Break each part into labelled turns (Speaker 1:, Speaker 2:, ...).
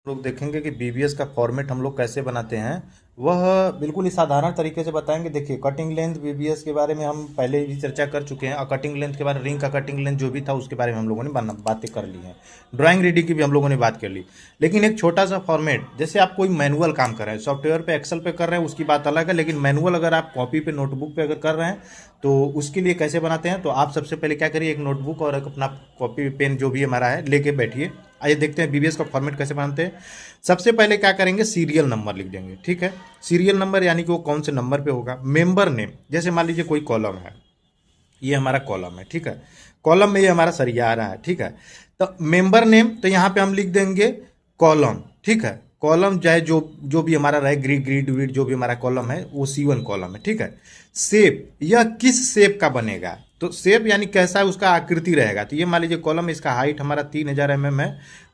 Speaker 1: लोग देखेंगे कि बीबीएस का फॉर्मेट हम लोग कैसे बनाते हैं, वह बिल्कुल ही साधारण तरीके से बताएंगे। देखिए, कटिंग लेंथ बीबीएस के बारे में हम पहले भी चर्चा कर चुके हैं, और कटिंग लेंथ के बारे में, रिंग का कटिंग लेंथ जो भी था उसके बारे में हम लोगों ने बातें कर ली हैं। ड्राइंग रीडिंग की भी हम लोगों ने बात कर ली। लेकिन एक छोटा सा फॉर्मेट, जैसे आप कोई मैनुअल काम कर रहे हैं, सॉफ्टवेयर पे एक्सेल पे कर रहे हैं, उसकी बात अलग है। लेकिन मैनुअल अगर आप कॉपी पे नोटबुक पे अगर कर रहे हैं तो उसके लिए कैसे बनाते हैं, तो आप सबसे पहले क्या करिए, एक नोटबुक और एक अपना कॉपी पेन जो भी हमारा है लेके बैठिए। आइए देखते हैं बीबीएस का फॉर्मेट कैसे बनाते हैं। सबसे पहले क्या करेंगे, सीरियल नंबर लिख देंगे। ठीक है, सीरियल नंबर यानी कि वो कौन से नंबर पे होगा। मेंबर नेम, जैसे मान लीजिए कोई कॉलम है, ये हमारा कॉलम है। ठीक है, कॉलम में ये हमारा सरिया आ रहा है। ठीक है, तो मेंबर नेम, तो यहाँ पे हम लिख देंगे कॉलम। ठीक है, कॉलम चाहे जो जो भी हमारा रहे, ग्रीड ग्रीड वीड जो भी हमारा कॉलम है वो C1 कॉलम है। ठीक है, शेप, यह किस शेप का बनेगा, तो शेप यानी कैसा उसका आकृति रहेगा। तो ये मान लीजिए कॉलम, इसका हाइट हमारा 3000 mm है,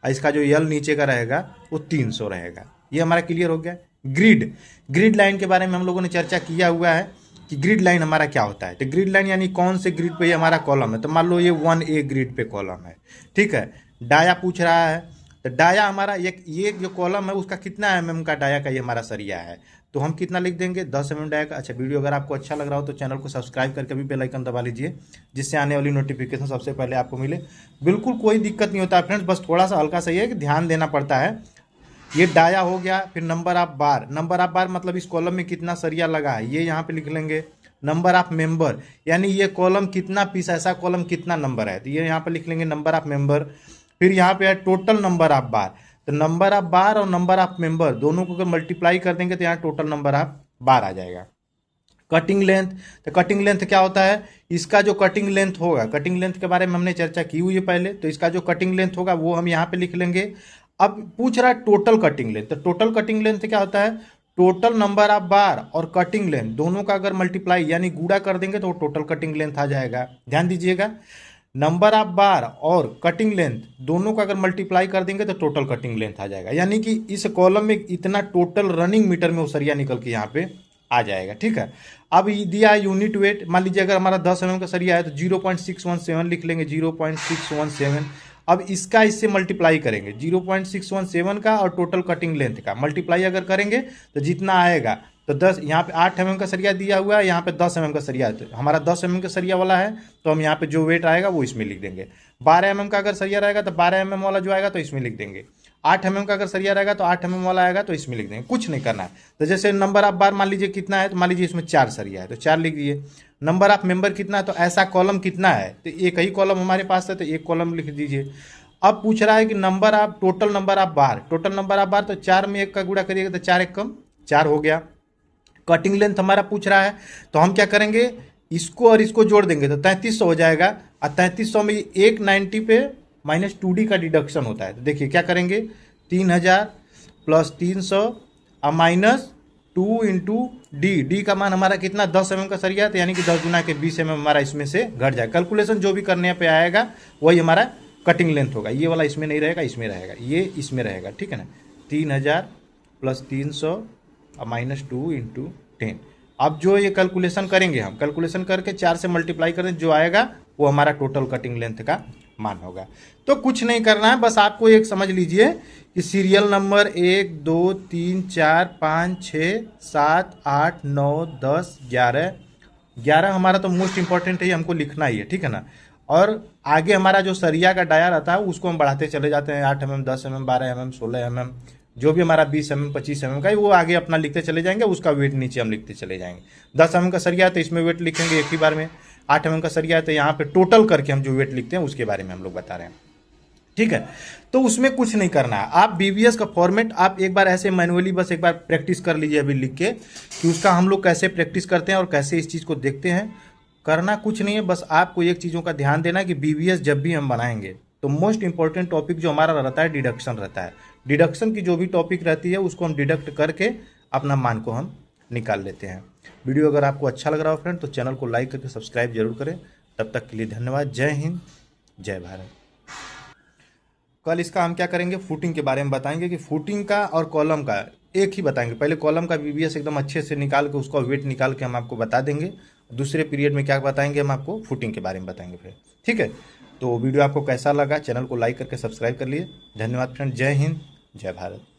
Speaker 1: और इसका जो यल नीचे का रहेगा वो 300 रहेगा। ये हमारा क्लियर हो गया। ग्रिड, ग्रिड लाइन के बारे में हम लोगों ने चर्चा किया हुआ है कि ग्रिड लाइन हमारा क्या होता है। तो ग्रिड लाइन यानी कौन से ग्रिड पे ये हमारा कॉलम है, तो मान लो ये 1A ग्रिड पे कॉलम है। ठीक है, डाया पूछ रहा है, तो डाया हमारा ये जो कॉलम है उसका कितना mm का डाया का ये हमारा सरिया है, तो हम कितना लिख देंगे, 10 mm डाया का। अच्छा, वीडियो अगर आपको अच्छा लग रहा हो तो चैनल को सब्सक्राइब करके भी बेल आइकन दबा लीजिए, जिससे आने वाली नोटिफिकेशन सबसे पहले आपको मिले। बिल्कुल कोई दिक्कत नहीं होता है फ्रेंड्स, बस थोड़ा सा हल्का सा ये है कि ध्यान देना पड़ता है। ये डाया हो गया, फिर number of bar, number of बार मतलब इस कॉलम में कितना सरिया लगा है ये यहाँ पे लिख लेंगे। नंबर ऑफ मेंबर यानी ये कॉलम कितना पीस, ऐसा कॉलम कितना नंबर है, तो ये यहाँ पे लिख लेंगे नंबर ऑफ मेंबर। फिर यहाँ पे है टोटल नंबर ऑफ बार, तो नंबर ऑफ बार और नंबर ऑफ मेंबर दोनों को अगर मल्टीप्लाई कर देंगे तो यहाँ टोटल नंबर ऑफ बार आ जाएगा। कटिंग लेंथ, तो कटिंग लेंथ क्या होता है, इसका जो कटिंग लेंथ होगा, कटिंग लेंथ के बारे में हमने चर्चा की हुई है पहले, तो इसका जो कटिंग लेंथ होगा वो हम यहाँ पे लिख लेंगे। अब पूछ रहा है टोटल कटिंग लेंथ, तो टोटल कटिंग लेंथ क्या होता है, टोटल नंबर ऑफ बार और कटिंग लेंथ दोनों का अगर मल्टीप्लाई यानी गुणा कर देंगे तो टोटल कटिंग लेंथ आ जाएगा। ध्यान दीजिएगा, नंबर ऑफ बार और कटिंग लेंथ दोनों का अगर मल्टीप्लाई कर देंगे तो टोटल कटिंग लेंथ आ जाएगा, यानी कि इस कॉलम में इतना टोटल रनिंग मीटर में वो सरिया निकल के यहाँ पे आ जाएगा। ठीक है, अब दिया है यूनिट वेट, मान लीजिए अगर हमारा 10 mm का सरिया है तो 0.617 लिख लेंगे, 0.617। अब इसका इससे मल्टीप्लाई करेंगे, 0.617 का और टोटल कटिंग लेंथ का मल्टीप्लाई अगर करेंगे तो जितना आएगा, तो 10, यहाँ पे 8 mm का सरिया दिया हुआ है, यहाँ पे 10 mm का सरिया है, तो हमारा 10 mm का सरिया वाला है, तो हम यहाँ पे जो वेट आएगा वो इसमें लिख देंगे। 12 mm का अगर सरिया रहेगा तो 12 mm वाला जो आएगा तो इसमें लिख देंगे। 8 mm का अगर सरिया रहेगा तो 8 mm वाला आएगा तो इसमें लिख देंगे, कुछ नहीं करना है। तो जैसे नंबर ऑफ बार मान लीजिए कितना है, तो मान लीजिए इसमें 4 सरिया है तो 4 लिख दिए। नंबर ऑफ मेंबर कितना है, तो ऐसा कॉलम कितना है, तो एक ही कॉलम हमारे पास है तो एक कॉलम लिख दीजिए। अब पूछ रहा है कि number of, total number of bar, total number of बार, तो 4 में 1 का गुणा करिएगा तो 4 1 कम 4 हो गया। कटिंग लेंथ हमारा पूछ रहा है, तो हम क्या करेंगे, इसको और इसको जोड़ देंगे तो 3300 हो जाएगा, और 3300 में 190 पे -2D का डिडक्शन होता है, तो देखिए क्या करेंगे, 3000 + 300 और -2 इंटू डी, डी का मान हमारा कितना, 10 mm का सरिया, तो यानी कि 10 गुना के 20 mm हमारा इसमें से घट जाएगा। कैलकुलेशन जो भी करने पे आएगा वही हमारा कटिंग लेंथ होगा। ये वाला इसमें नहीं रहेगा, इसमें रहेगा, ये इसमें रहेगा। ठीक है ना, 3000 + 300 और -2 इंटू 10। अब जो ये कैलकुलेशन करेंगे, हम कैलकुलेशन करके 4 से मल्टीप्लाई करें, जो आएगा वो हमारा टोटल कटिंग लेंथ का मान होगा। तो कुछ नहीं करना है, बस आपको एक समझ लीजिए कि सीरियल नंबर 1 2 3 4 5 6 7 8 9 10 11 हमारा तो मोस्ट इंपॉर्टेंट है, हमको लिखना ही है। ठीक है ना, और आगे हमारा जो सरिया का डाया रहता है उसको हम बढ़ाते चले जाते हैं, 8 mm 10 mm 12 mm 16 mm जो भी हमारा 20 mm 25 mm का है वो आगे अपना लिखते चले जाएंगे, उसका वेट नीचे हम लिखते चले जाएंगे। 10 mm का सरिया है तो इसमें वेट लिखेंगे एक ही बार में, 8 mm का सरिया है तो यहाँ पे टोटल करके हम जो वेट लिखते हैं उसके बारे में हम लोग बता रहे हैं। ठीक है, तो उसमें कुछ नहीं करना है। आप बीबीएस का फॉर्मेट आप एक बार ऐसे मैनुअली बस एक बार प्रैक्टिस कर लीजिए अभी लिख के, कि उसका हम लोग कैसे प्रैक्टिस करते हैं और कैसे इस चीज़ को देखते हैं। करना कुछ नहीं है, बस आपको एक चीज़ों का ध्यान देना है कि बीबीएस जब भी हम बनाएंगे तो मोस्ट इंपॉर्टेंट टॉपिक जो हमारा रहता है डिडक्शन रहता है। डिडक्शन की जो भी टॉपिक रहती है उसको हम डिडक्ट करके अपना मान को हम निकाल लेते हैं। वीडियो अगर आपको अच्छा लग रहा हो फ्रेंड तो चैनल को लाइक करके सब्सक्राइब जरूर करें। तब तक के लिए धन्यवाद। जय हिंद, जय भारत। कल इसका हम क्या करेंगे, फुटिंग के बारे में बताएंगे कि फुटिंग का और कॉलम का एक ही बताएंगे। पहले कॉलम का बीबीएस एकदम अच्छे से निकाल के उसका वेट निकाल के हम आपको बता देंगे। दूसरे पीरियड में क्या बताएंगे, हम आपको फुटिंग के बारे में बताएंगे फिर। ठीक है, तो वीडियो आपको कैसा लगा, चैनल को लाइक करके सब्सक्राइब कर लिए। धन्यवाद फ्रेंड, जय हिंद, जय भारत।